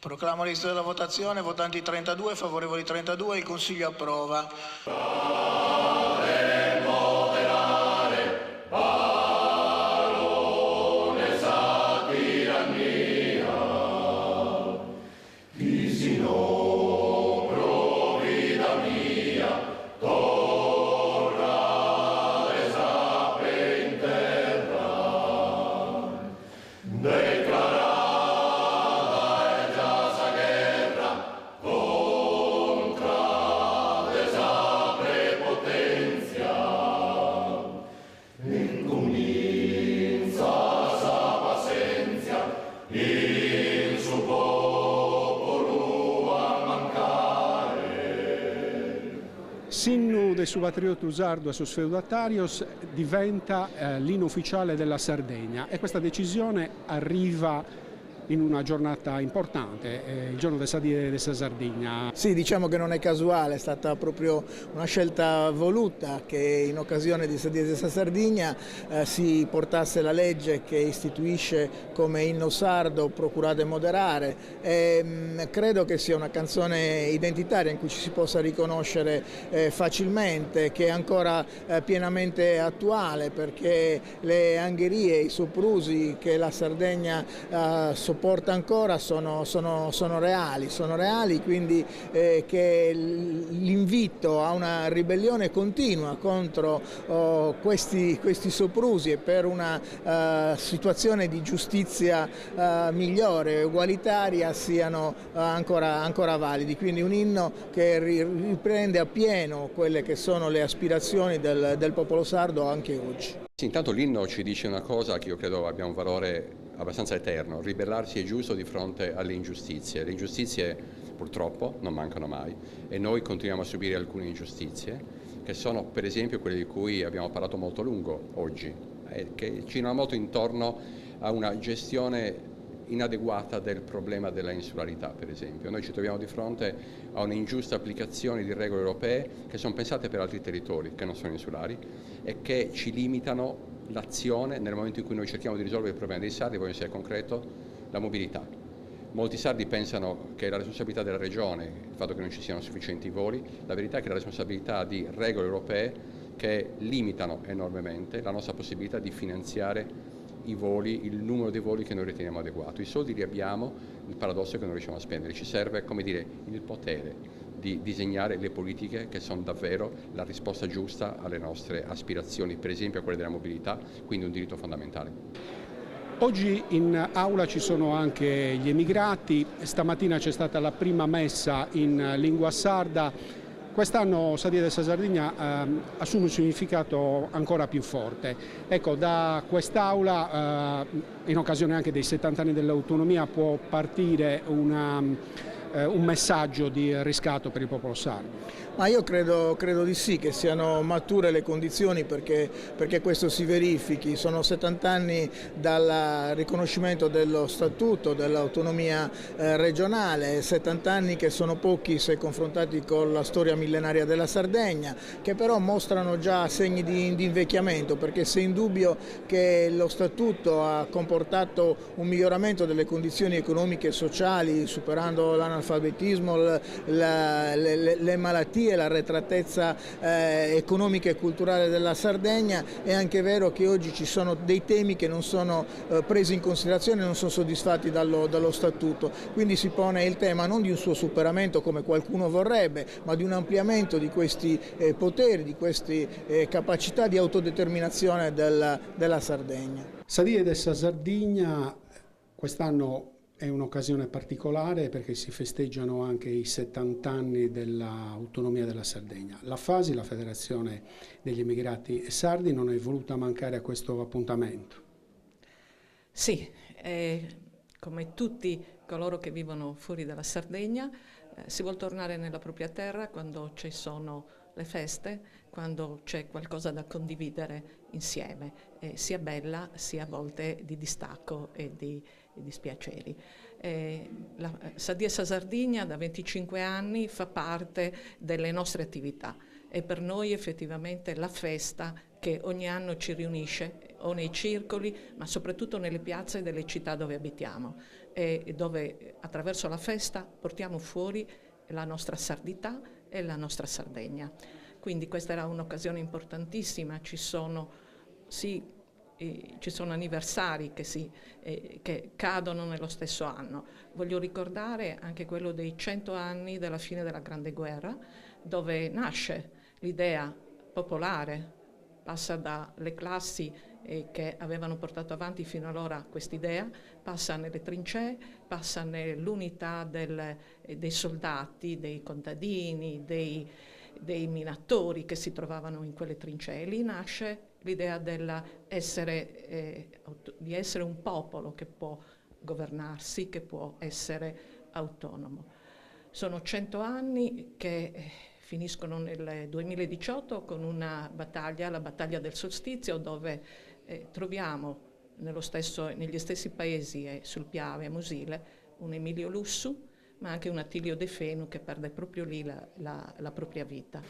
Proclamo la lista della votazione, votanti 32, favorevoli 32, il Consiglio approva. L'inno de su patriotus ardua sus feudatarios diventa l'inno ufficiale della Sardegna e questa decisione arriva in una giornata importante, il giorno del Sadie de Sardegna. Sì, diciamo che non è casuale, è stata proprio una scelta voluta che in occasione di Sadie de Sardegna si portasse la legge che istituisce come inno sardo Procurate moderare. Credo che sia una canzone identitaria in cui ci si possa riconoscere facilmente, che è ancora pienamente attuale, perché le angherie, i soprusi che la Sardegna sopporta ancora sono reali, quindi che l'invito a una ribellione continua contro questi soprusi e per una situazione di giustizia migliore, ugualitaria, siano ancora validi. Quindi un inno che riprende appieno quelle che sono le aspirazioni del popolo sardo anche oggi. Sì, intanto l'inno ci dice una cosa che io credo abbia un valore abbastanza eterno: ribellarsi è giusto di fronte alle ingiustizie. Le ingiustizie purtroppo non mancano mai e noi continuiamo a subire alcune ingiustizie che sono per esempio quelle di cui abbiamo parlato molto a lungo oggi e che girano molto intorno a una gestione inadeguata del problema della insularità, per esempio. Noi ci troviamo di fronte a un'ingiusta applicazione di regole europee che sono pensate per altri territori che non sono insulari e che ci limitano l'azione nel momento in cui noi cerchiamo di risolvere il problema dei sardi. Voglio essere concreto: la mobilità. Molti sardi pensano che è la responsabilità della regione il fatto che non ci siano sufficienti voli. La verità è che è la responsabilità di regole europee che limitano enormemente la nostra possibilità di finanziare i voli, il numero dei voli che noi riteniamo adeguato. I soldi li abbiamo, il paradosso è che non riusciamo a spendere. Ci serve, come dire, il potere di disegnare le politiche che sono davvero la risposta giusta alle nostre aspirazioni, per esempio a quelle della mobilità, quindi un diritto fondamentale. Oggi in aula ci sono anche gli emigrati, stamattina c'è stata la prima messa in lingua sarda. Quest'anno Sadie de Sardegna assume un significato ancora più forte. Ecco, da quest'aula, in occasione anche dei 70 anni dell'autonomia, può partire un messaggio di riscatto per il popolo sardo. Ma io credo di sì, che siano mature le condizioni perché questo si verifichi. Sono 70 anni dal riconoscimento dello statuto dell'autonomia regionale, 70 anni che sono pochi se confrontati con la storia millenaria della Sardegna, che però mostrano già segni di invecchiamento, perché se è indubbio che lo statuto ha comportato un miglioramento delle condizioni economiche e sociali, superando l'analfabetismo, le malattie, l'arretratezza economica e culturale della Sardegna, è anche vero che oggi ci sono dei temi che non sono presi in considerazione, non sono soddisfatti dallo statuto, quindi si pone il tema non di un suo superamento come qualcuno vorrebbe, ma di un ampliamento di questi poteri, di queste capacità di autodeterminazione della Sardegna. Sadie de Sardegna quest'anno è un'occasione particolare perché si festeggiano anche i 70 anni dell'autonomia della Sardegna. La FASI, la Federazione degli Emigrati Sardi, non è voluta mancare a questo appuntamento. Sì, come tutti coloro che vivono fuori dalla Sardegna, si vuol tornare nella propria terra quando ci sono le feste, quando c'è qualcosa da condividere insieme, sia bella sia a volte di distacco e di dispiaceri. La Sadie Sardegna da 25 anni fa parte delle nostre attività e per noi effettivamente la festa che ogni anno ci riunisce o nei circoli, ma soprattutto nelle piazze delle città dove abitiamo e dove attraverso la festa portiamo fuori la nostra sardità e la nostra Sardegna. Quindi questa era un'occasione importantissima, ci sono anniversari che cadono nello stesso anno. Voglio ricordare anche quello dei 100 anni della fine della Grande Guerra, dove nasce l'idea popolare, passa dalle classi che avevano portato avanti fino allora quest'idea, passa nelle trincee, passa nell'unità dei soldati, dei contadini, dei minatori che si trovavano in quelle trincee. Lì nasce l'idea di essere un popolo che può governarsi, che può essere autonomo. Sono 100 anni che finiscono nel 2018 con una battaglia, la battaglia del solstizio, dove troviamo negli stessi paesi sul Piave a Mosile un Emilio Lussu, ma anche un Attilio De Fenu che perde proprio lì la propria vita.